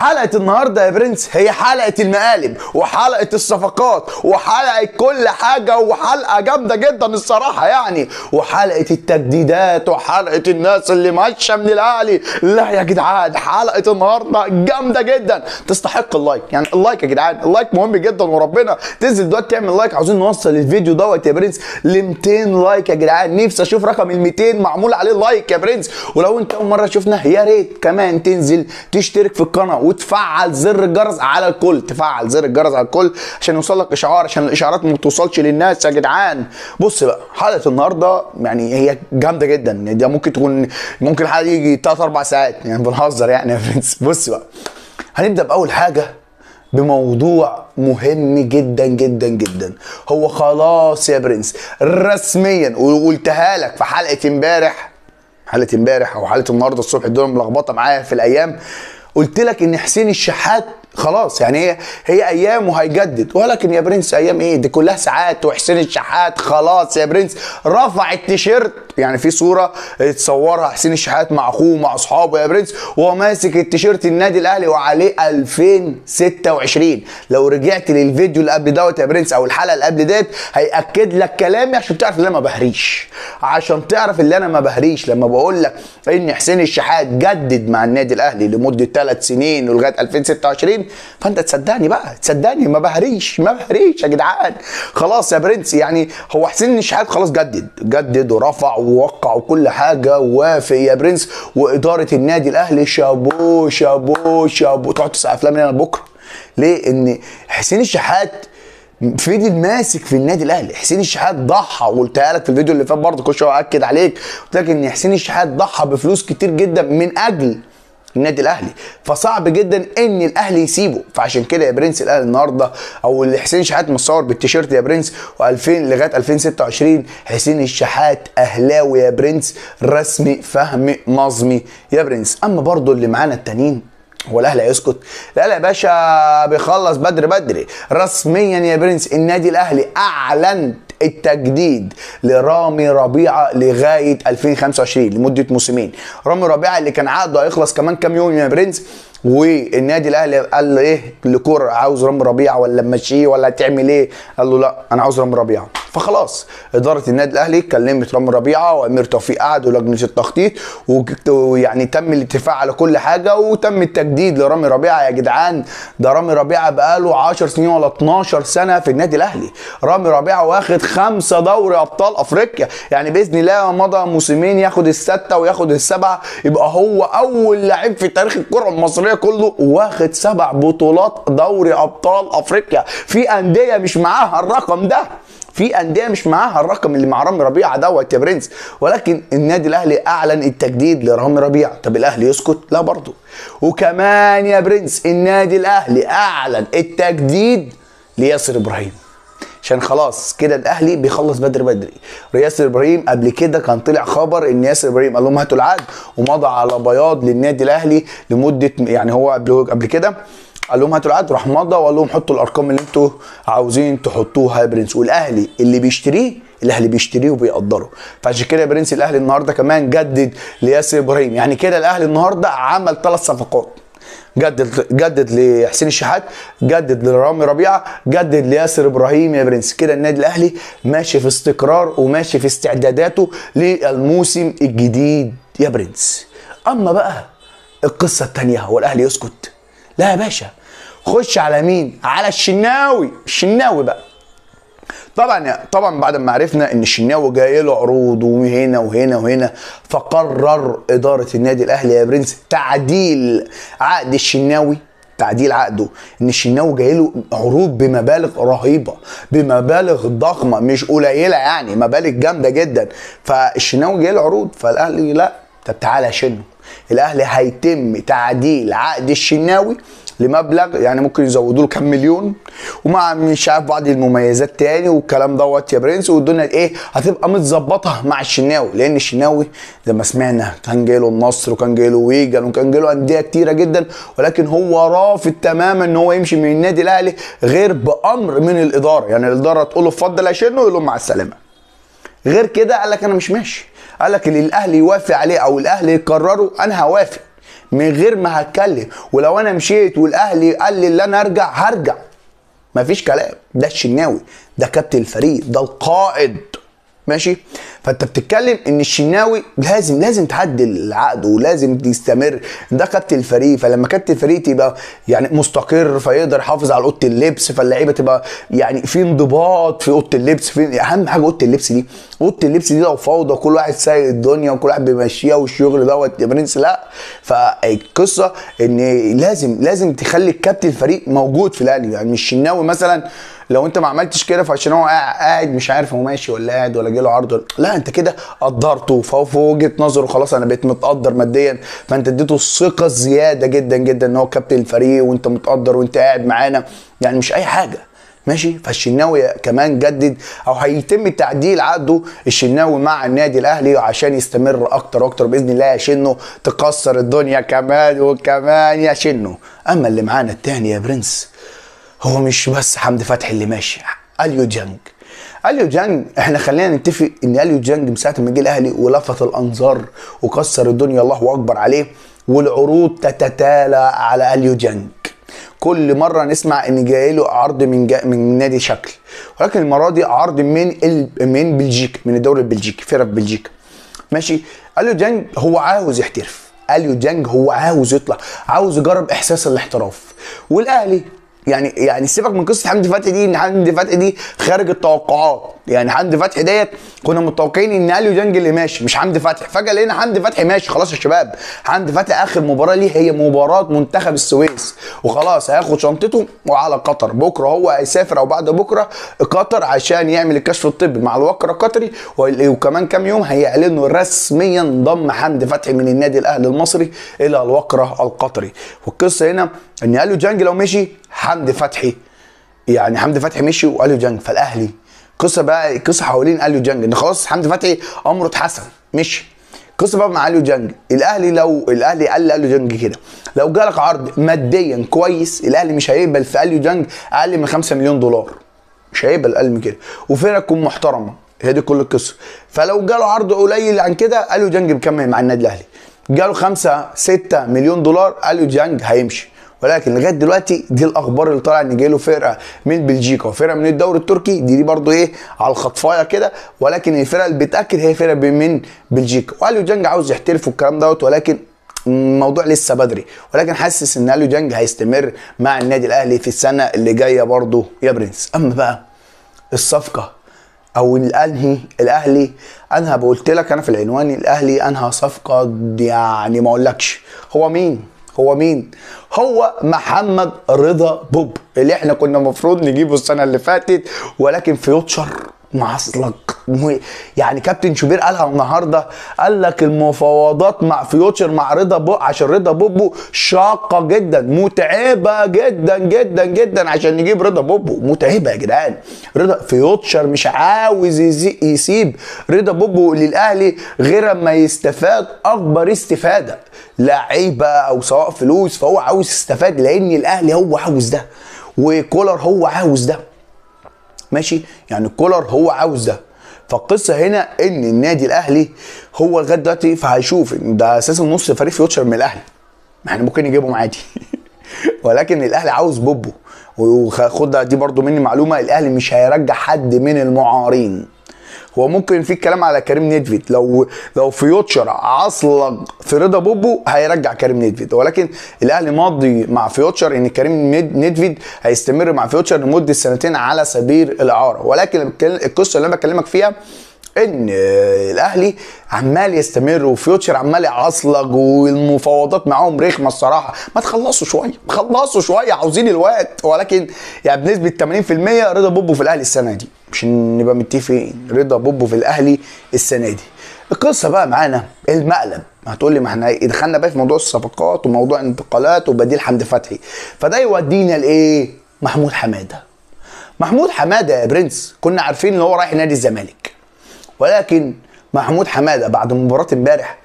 حلقة النهاردة يا برنس هي حلقة المقالب وحلقة الصفقات وحلقة كل حاجة وحلقة جامدة جدا الصراحة يعني، وحلقة التجديدات وحلقة الناس اللي ماشية من الأهلي. لا يا جدعان حلقة النهاردة جامدة جدا تستحق اللايك، يعني اللايك يا جدعان، اللايك مهم جدا وربنا تنزل دلوقتي تعمل لايك. عاوزين نوصل الفيديو دوت يا برنس ل 200 لايك يا جدعان، نفسي اشوف رقم ال 200 معمول عليه لايك يا برنس. ولو انت اول مرة شفنا يا ريت كمان تنزل تشترك في القناة وتفعل زر الجرس على الكل، تفعل زر الجرس على الكل عشان يوصلك اشعار، عشان الاشعارات ما بتوصلش للناس يا جدعان. بص بقى حلقه النهارده يعني هي جامده جدا، ده ممكن الحلقه دي يجي 3 4 ساعات يعني، بنهزر يعني يا برنس. بص بقى هنبدا باول حاجه بموضوع مهم جدا جدا جدا. هو خلاص يا برنس رسميا وقلتها لك في حلقه امبارح او حلقه النهارده الصبح، الدنيا ملخبطه معايا في الايام. قلت لك ان حسين الشحات خلاص يعني هي ايام وهيجدد، ولكن يا برنس ايام ايه دي كلها ساعات. وحسين الشحات خلاص يا برنس رفع التيشيرت، يعني في صوره اتصورها حسين الشحات مع اخوه مع اصحابه يا برنس وهو ماسك التيشيرت النادي الاهلي وعليه 2026. لو رجعت للفيديو اللي قبل دوت يا برنس او الحلقه اللي قبل ديت هياكد لك كلامي عشان تعرف ان انا ما بهريش، عشان تعرف ان انا ما بهريش لما بقول لك ان حسين الشحات جدد مع النادي الاهلي لمده 3 سنين ولغايه 2026، فانت تصدقني بقى، تصدقني ما بهريش يا جدعان. خلاص يا برنس يعني هو حسين الشحات خلاص جدد ورفع ووقع وكل حاجه ووافق يا برنس. واداره النادي الاهلي شابو شابو شابو، تقعد تسقف لها من هنا لبكره. ليه؟ ان حسين الشحات فضل ماسك في النادي الاهلي. حسين الشحات ضحى، وقلتها لك في الفيديو اللي فات برضه، كل شويه اكد عليك، قلت لك ان حسين الشحات ضحى بفلوس كتير جدا من اجل النادي الاهلي، فصعب جدا ان الاهلي يسيبه. فعشان كده يا برنس الاهلي النهارده او حسين الشحات متصور بالتيشيرت يا برنس و2000 لغايه 2026 حسين الشحات اهلاوي يا برنس، رسمي فهمي نظمي يا برنس. اما برضه اللي معانا التانيين هو الاهلي هيسكت؟ لا يا باشا بيخلص بدري رسميا يا برنس. النادي الاهلي اعلن التجديد لرامي ربيعه لغايه 2025 لمده موسمين. رامي ربيعه اللي كان عقده هيخلص كمان كام يوم يا برنس، والنادي الاهلي قال له ايه لكور عاوز رامي ربيعه ولا ماشيه ولا هتعمل ايه؟ قال له لا انا عاوز رامي ربيعه. فخلاص اداره النادي الاهلي كلمت رامي ربيعه وامير توفيق قعد ولجنه التخطيط ويعني تم الاتفاق على كل حاجه وتم التجديد لرامي ربيعه. يا جدعان ده رامي ربيعه بقاله 10 سنين ولا 12 سنه في النادي الاهلي. رامي ربيعه واخد 5 دوري ابطال افريقيا، يعني باذن الله مضى موسمين ياخد السته وياخد السبعه، يبقى هو اول لاعب في تاريخ الكره المصريه كله واخد 7 بطولات دوري ابطال افريقيا. في انديه مش معاها الرقم ده، في انديه مش معاها الرقم اللي مع رامي ربيعه دوت يا برنس، ولكن النادي الاهلي اعلن التجديد لرامي ربيعه. طب الاهلي يسكت؟ لا برضه. وكمان يا برنس النادي الاهلي اعلن التجديد لياسر ابراهيم، عشان خلاص كده الاهلي بيخلص بدري. ياسر ابراهيم قبل كده كان طلع خبر ان ياسر ابراهيم قال لهم هاتوا العقد ومضى على بياض للنادي الاهلي لمده، يعني هو قبل كده قال لهم هاتوا العقد، راح مضى وقال لهم حطوا الارقام اللي انتوا عاوزين تحطوها يا برنس. والاهلي اللي بيشتريه الاهلي بيشتريه وبيقدره. فعشان كده يا برنس الاهلي النهارده كمان جدد لياسر ابراهيم. يعني كده الاهلي النهارده عمل 3 صفقات، جدد لحسين الشحات، جدد لرامي ربيعه، جدد لياسر ابراهيم يا برنس. كده النادي الاهلي ماشي في استقرار وماشي في استعداداته للموسم الجديد يا برنس. اما بقى القصه الثانيه هو الاهلي يسكت؟ لا يا باشا، خش على مين؟ على الشناوي بقى. طبعا بعد ما عرفنا ان الشناوي جاي له عروض وهنا وهنا وهنا، فقرر اداره النادي الاهلي يا برنس تعديل عقد الشناوي، تعديل عقده. ان الشناوي جاي له عروض بمبالغ رهيبه، بمبالغ ضخمه مش قليله، يعني مبالغ جامده جدا. فالشناوي جاي له عروض، فالاهلي لا، طب تعالى شنو. الاهلي هيتم تعديل عقد الشناوي لمبلغ يعني ممكن يزودوا له كام مليون، ومع مش عارف بعض المميزات تاني والكلام دوت يا برنس. والدنيا ايه هتبقى متظبطه مع الشناوي، لان الشناوي زي ما سمعنا كان جاي له النصر وكان جاي له ويجن وكان جاي له انديه كتيره جدا، ولكن هو رافض تماما ان هو يمشي من النادي الاهلي غير بامر من الاداره. يعني الاداره تقول له اتفضل يا شنو يقول له مع السلامه. غير كده قال لك انا مش ماشي، قال لك اللي الاهلي يوافق عليه او الاهلي يقرره انا هوافق. من غير ما هتكلم، ولو انا مشيت والاهلي قال لي اللي انا هرجع، مفيش كلام. ده الشناوي، ده كابتن الفريق، ده القائد، ماشي. فانت بتتكلم ان الشناوي لازم تعدل العقد ولازم تستمر، ده كابتن الفريق. فلما كابتن الفريق تبقى يعني مستقر فيقدر يحافظ على اوضه اللبس، فاللعيبه تبقى يعني في انضباط في اوضه اللبس. في اهم حاجه اوضه اللبس دي، اوضه اللبس دي لو فوضى كل واحد سايق الدنيا وكل واحد بيمشيها والشغل دوت يا برنس، لا. فالقصه ان لازم تخلي الكابتن الفريق موجود في الاهلي. يعني مش الشناوي مثلا لو انت ما عملتش كده فعشان هو قاعد مش عارف هو ماشي ولا قاعد ولا جاله عرض لا، انت كده قدرته، فهو في وجهه نظره خلاص انا بقيت متقدر ماديا، فانت اديته الثقه الزياده جدا جدا ان هو كابتن الفريق وانت متقدر وانت قاعد معانا، يعني مش اي حاجه، ماشي. فالشناوي كمان جدد او هيتم تعديل عقده الشناوي مع النادي الاهلي عشان يستمر اكتر واكتر باذن الله، يا شنو تكسر الدنيا كمان وكمان يا شنو. اما اللي معانا التاني يا برنس، هو مش بس حمدي فتحي اللي ماشي، اليو ديانج. اليو ديانج احنا خلينا نتفق ان اليو ديانج من ساعه ما جه الاهلي ولفت الانظار وكسر الدنيا الله اكبر عليه، والعروض تتتالى على اليو ديانج. كل مره نسمع ان جاي له عرض من نادي شكل، ولكن المره دي عرض من بلجيكا، من الدوري البلجيكي، فرقه في بلجيكا، ماشي. اليو ديانج هو عاوز يحترف، اليو ديانج هو عاوز يطلع، عاوز يجرب احساس الاحتراف. والاهلي يعني سيبك من قصه حمدي فتحي دي، ان حمدي فتحي دي خارج التوقعات. يعني حمدي فتحي ديت كنا متوقعين ان اليو ديانج اللي ماشي مش حمدي فتحي، فجاه لقينا حمدي فتحي ماشي. خلاص يا شباب، حمدي فتحي اخر مباراه ليه هي مباراه منتخب السويس، وخلاص هياخد شنطته وعلى قطر. بكره هو هيسافر او بعد بكره قطر عشان يعمل الكشف الطبي مع الوكر القطري، وكمان كام يوم هيعلنوا رسميا ضم حمدي فتحي من النادي الاهلي المصري الى الوكر القطري. والقصه هنا ان اليو ديانج لو مشي حمدي فتحي، يعني حمدي فتحي مشي واليو ديانج، فالاهلي قصه حوالين اليو ديانج ان خلاص حمدي فتحي امره اتحسن مشي. قصه بقى مع اليو ديانج، لو الاهلي قال لاليو ديانج كده، لو جالك عرض ماديا كويس الاهلي مش هيقبل في اليو ديانج اقل من 5 مليون دولار، مش هيقبل اقل من كده، وفرقه تكون محترمه. هي دي كل القصه. فلو جاله عرض قليل عن كده اليو ديانج بيكمل مع النادي الاهلي. جاله 5 6 مليون دولار اليو ديانج هيمشي. ولكن لغايه دلوقتي دي الاخبار اللي طالعه ان جاي له فرقه من بلجيكا وفرقه من الدوري التركي، دي برضو ايه على الخطفايه كده، ولكن الفرقه اللي بتاكد هي فرقه من بلجيكا. واليو ديانج عاوز يحترف والكلام دوت، ولكن الموضوع لسه بدري. ولكن حاسس ان اليو ديانج هيستمر مع النادي الاهلي في السنه اللي جايه برضو يا برنس. اما بقى الصفقه او الاهلي انهى، قلت لك انا في العنوان الاهلي انهى صفقه، يعني ما اقولكش هو مين؟ هو محمد رضا بوب اللي احنا كنا المفروض نجيبه السنه اللي فاتت، ولكن فيوتشر معصلك. يعني كابتن شوبير قالها النهارده، قال لك المفاوضات مع فيوتشر مع رضا بوب عشان رضا بوبو شاقه جدا، متعبه جدا جدا جدا عشان نجيب رضا بوبو، متعبه يا جدعان. رضا فيوتشر مش عاوز يسيب رضا بوبو للاهلي غير اما يستفاد اكبر استفاده، لعيبه او سواء فلوس، فهو عاوز يستفاد لان الاهلي هو عاوز ده، وكولر هو عاوز ده، ماشي. يعني كولر هو عاوز ده. فالقصه هنا ان النادي الاهلي هو لغايه دلوقتي فهيشوف ان ده اساسا نص فريق فيوتشر من الاهلي، ما احنا ممكن نجيبهم عادي ولكن الاهلي عاوز بوبو. وخد دي برضو مني معلومه، الاهلي مش هيرجع حد من المعارين. هو ممكن في الكلام على كريم نيدفيد، لو فيوتشر عصلج في رضا بوبو هيرجع كريم نيدفيد، ولكن الاهلي ماضي مع فيوتشر ان كريم نيدفيد هيستمر مع فيوتشر لمده سنتين على سبيل الاعاره. ولكن القصه اللي انا بكلمك فيها ان الاهلي عمال يستمر وفيوتشر عمال يعصلج والمفاوضات معاهم رخمه الصراحه. ما تخلصوا شويه عاوزين الوقت. ولكن يعني بنسبه 80% رضا بوبو في الاهلي السنه دي، مش نبقى متفقين، رضا بوبو في الاهلي السنه دي. القصه بقى معانا المقلب. هتقول لي ما احنا دخلنا بقى في موضوع الصفقات وموضوع الانتقالات وبديل حمدي فتحي، فده يودينا لايه؟ محمود حماده يا برنس، كنا عارفين ان هو رايح نادي الزمالك، ولكن محمود حماده بعد مباراه امبارح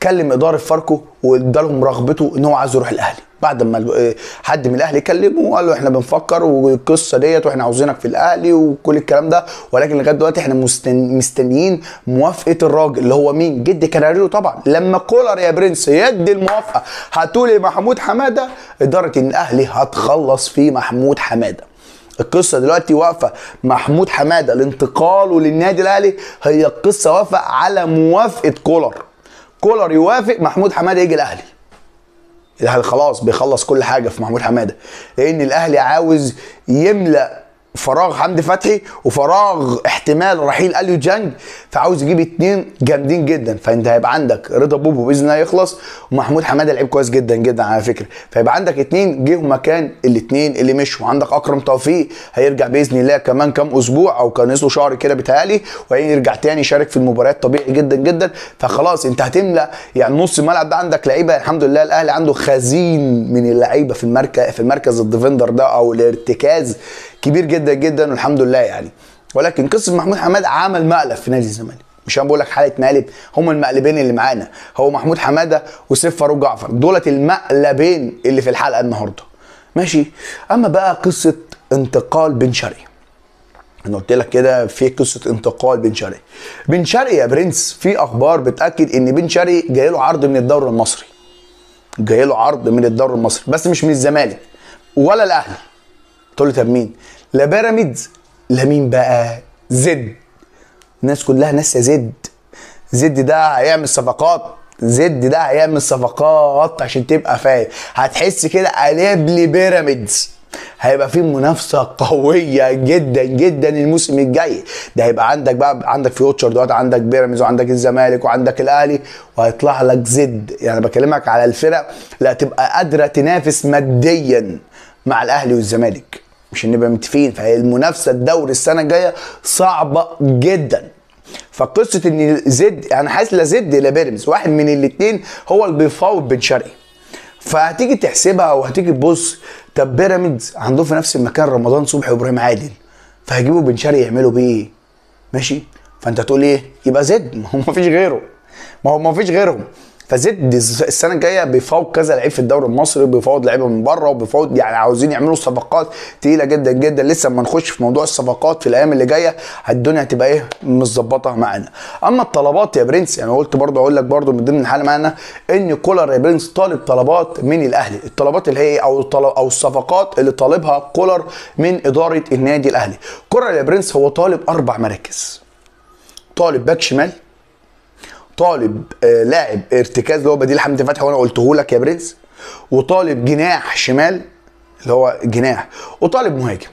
كلم اداره فاركو وادالهم رغبته ان هو عايز يروح الاهلي، بعد ما حد من الاهلي كلمه وقال له احنا بنفكر والقصه ديت واحنا عاوزينك في الاهلي وكل الكلام ده، ولكن لغايه دلوقتي احنا مستنيين موافقه الراجل اللي هو مين؟ جدي كناريرو طبعا. لما كولر يا برنس يدي الموافقه هتقولي محمود حماده، اداره الاهلي هتخلص في محمود حماده. القصه دلوقتي واقفه محمود حماده لانتقاله للنادي الاهلي، هي القصه واقفه على موافقه كولر. كولر يوافق محمود حماده يجي الاهلي. الاهلي خلاص بيخلص كل حاجه في محمود حماده، لان الاهلي عاوز يملا فراغ حمدي فتحي وفراغ احتمال رحيل اليو ديانج، فعاوز يجيب اتنين جامدين جدا. فانت هيبقى عندك رضا بوبو باذن الله يخلص، ومحمود حماده لعيب كويس جدا جدا على فكره، فيبقى عندك اتنين جيهم مكان الاتنين اللي مشوا. وعندك اكرم توفيق هيرجع باذن الله كمان كام اسبوع او كان له شهر كده بيتهيألي، وهيرجع تاني يشارك في المباريات طبيعي جدا جدا. فخلاص انت هتملا يعني نص الملعب ده عندك لعيبه. الحمد لله الاهلي عنده خزين من اللعيبه في المركز الديفندر ده او الارتكاز كبير جدا جدا والحمد لله يعني. ولكن قصه محمود حماده عمل مقلب في نادي الزمالك، مش انا بقول لك حاله مقلب، هم المقلبين اللي معانا هو محمود حماده وسيف فاروق جعفر، دولت المقلبين اللي في الحلقه النهارده ماشي. اما بقى قصه انتقال بن شرقي، انا قلت لك كده في قصه انتقال بن شرقي. بن شرقي يا برنس في اخبار بتاكد ان بن شرقي جاي له عرض من الدوري المصري، جاي له عرض من الدوري المصري بس مش من الزمالك ولا الاهلي. تقول لي طب مين؟ لا بيراميدز لا مين بقى؟ زد. الناس كلها ناسيه زد. زد ده هيعمل صفقات، زد ده هيعمل صفقات عشان تبقى فاهم. هتحس كده قلب لي بيراميدز، هيبقى في منافسه قويه جدا جدا الموسم الجاي ده. هيبقى عندك بقى عندك فيوتشر دلوقتي، عندك بيراميدز وعندك الزمالك وعندك الاهلي، وهيطلع لك زد. يعني بكلمك على الفرق لا تبقى قادره تنافس ماديا مع الاهلي والزمالك، مش نبقى متفقين. فالمنافسه الدوري السنه الجايه صعبه جدا. فقصه ان زد يعني حاسس لا زد لا بيراميدز، واحد من الاثنين هو اللي بيفاوض بن شرقي. فهتيجي تحسبها وهتيجي تبص، طب بيراميدز عندهم في نفس المكان رمضان صبحي وابراهيم عادل، فهيجيبوا بن شرقي يعملوا بيه ايه؟ ماشي. فانت تقول ايه؟ يبقى زد، ما هو مفيش غيره، ما هو مفيش غيرهم. فزد السنه الجايه بيفاوض كذا لعيب في الدوري المصري، بيفاوض لعيبه من بره، وبيفاوض يعني عاوزين يعملوا صفقات تقيله جدا جدا. لسه اما نخش في موضوع الصفقات في الايام اللي جايه الدنيا هتبقى ايه متظبطه معانا. اما الطلبات يا برنس، يعني قلت برضه اقول لك برضه من ضمن الحاله معانا ان كولر يا برنس طالب طلبات من الاهلي. الطلبات اللي هي او الصفقات اللي طالبها كولر من اداره النادي الاهلي. كولر يا برنس هو طالب 4 مراكز، طالب باك شمال، طالب لاعب ارتكاز اللي هو بديل حمدي فتحي وانا قلته لك يا برنس، وطالب جناح شمال اللي هو جناح، وطالب مهاجم.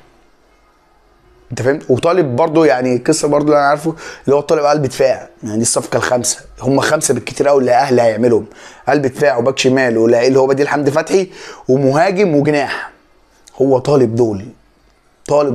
انت فهمت؟ وطالب برضو يعني قصه برضو اللي انا عارفه اللي هو طالب قلب دفاع. يعني دي الصفقه الخامسه، هم 5 بالكتير قوي اللي الاهلي هيعملهم، قلب دفاع وباك شمال اللي هو بديل حمدي فتحي ومهاجم وجناح. هو طالب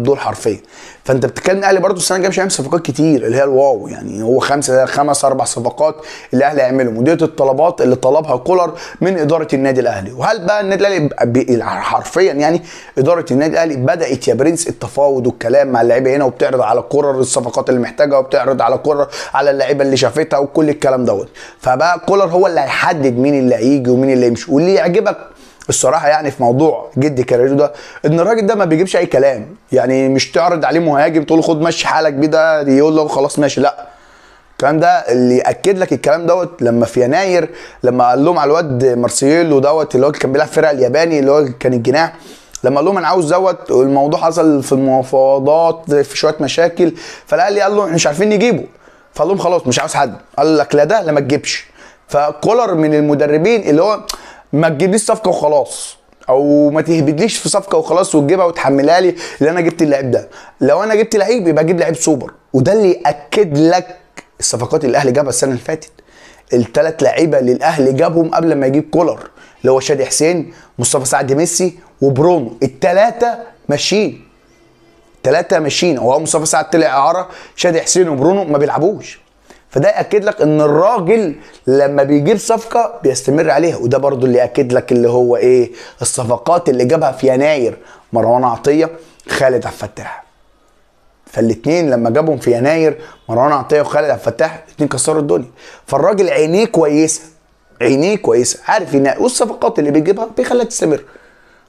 دول حرفيا. فانت بتتكلم الاهلي برضو السنه الجايه مش هيعمل صفقات كتير اللي هي الواو، يعني هو 4 صفقات اللي الاهلي هيعملهم، وديت الطلبات اللي طلبها كولر من اداره النادي الاهلي. وهل بقى النادي الاهلي حرفيا يعني اداره النادي الاهلي بدات يا برنس التفاوض والكلام مع اللعيبه هنا، وبتعرض على كولر الصفقات اللي محتاجها، وبتعرض على كولر على اللعيبه اللي شافتها وكل الكلام دوت. فبقى كولر هو اللي هيحدد مين اللي هيجي ومين اللي يمشي. واللي يعجبك الصراحه يعني في موضوع جدي كاريرو ده ان الراجل ده ما بيجيبش اي كلام. يعني مش تعرض عليه مهاجم تقول له خد مشي حالك بيه، ده يقول له خلاص ماشي، لا. الكلام ده اللي ياكد لك الكلام دوت لما في يناير لما قال لهم على الواد مارسيلو دوت اللي هو كان بيلعب فرقه الياباني اللي هو كان الجناح، لما قال لهم انا عاوز دوت والموضوع حصل في المفاوضات في شويه مشاكل، فالاهلي قال له احنا مش عارفين نجيبه، فقال لهم خلاص مش عاوز حد. قال لك لا ده لا ما تجيبش. فكولر من المدربين اللي هو ما تجيبليش صفقه وخلاص، او ما تهبدليش في صفقه وخلاص وتجيبها وتحملها لي اللي انا جبت اللعيب ده. لو انا جبت لعيب يبقى اجيب لعيب سوبر. وده اللي ياكد لك الصفقات اللي الاهلي جابها السنه اللي فاتت. ال3 لعيبه اللي الاهلي جابهم قبل ما يجيب كولر اللي هو شادي حسين، مصطفى سعد ميسي، وبرونو، ال3 ماشيين. 3 ماشيين. هو مصطفى سعد طلع اعاره، شادي حسين وبرونو ما بيلعبوش. فده ياكد لك ان الراجل لما بيجيب صفقه بيستمر عليها. وده برضو اللي ياكد لك اللي هو ايه الصفقات اللي جابها في يناير، مروان عطيه، خالد عبد الفتاح. فالاثنين لما جابهم في يناير مروان عطيه وخالد عبد الفتاح الاثنين كسروا الدنيا. فالراجل عينيه كويسه، عينيه كويسه، عارف ينقي، والصفقات اللي بيجيبها بيخليها تستمر.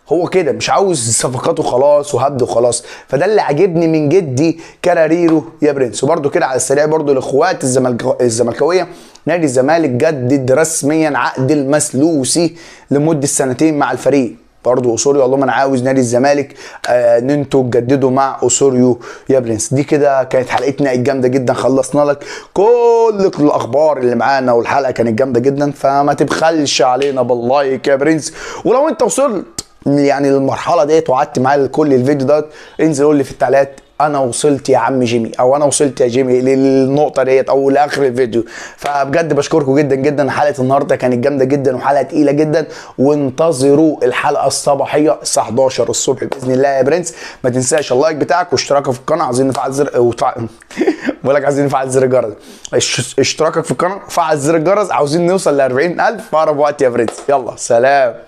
هو كده مش عاوز صفقات وخلاص وهبد وخلاص. فده اللي عاجبني من جدي كاراريرو يا برنس. وبرده كده على السريع برده الاخوات الزملكاويه، نادي الزمالك جدد رسميا عقد المسلوسي لمده سنتين مع الفريق. برضه اسوريو، اللهم انا عاوز نادي الزمالك ان انتوا تجددوا مع اسوريو يا برنس. دي كده كانت حلقتنا الجامده جدا، خلصنا لك كل الاخبار اللي معانا، والحلقه كانت جامده جدا. فما تبخلش علينا باللايك يا برنس. ولو انت وصلت يعني للمرحله ديت وقعدت معايا كل الفيديو ده، انزل قول لي في التعليقات انا وصلت يا عم جيمي، او انا وصلت يا جيمي للنقطه ديت او لاخر الفيديو. فبجد بشكركم جدا جدا. حلقه النهارده كانت جامده جدا وحلقه تقيله جدا، وانتظروا الحلقه الصباحيه الساعه 11 الصبح باذن الله يا برنس. ما تنساش اللايك بتاعك واشتراكك في القناه، عايزين نفعل زر بقول لك عايزين نفعل زر الجرس. اشتراكك في القناه، فعل زر الجرس، عاوزين نوصل ل 40,000 في اقرب وقت يا برنس. يلا سلام.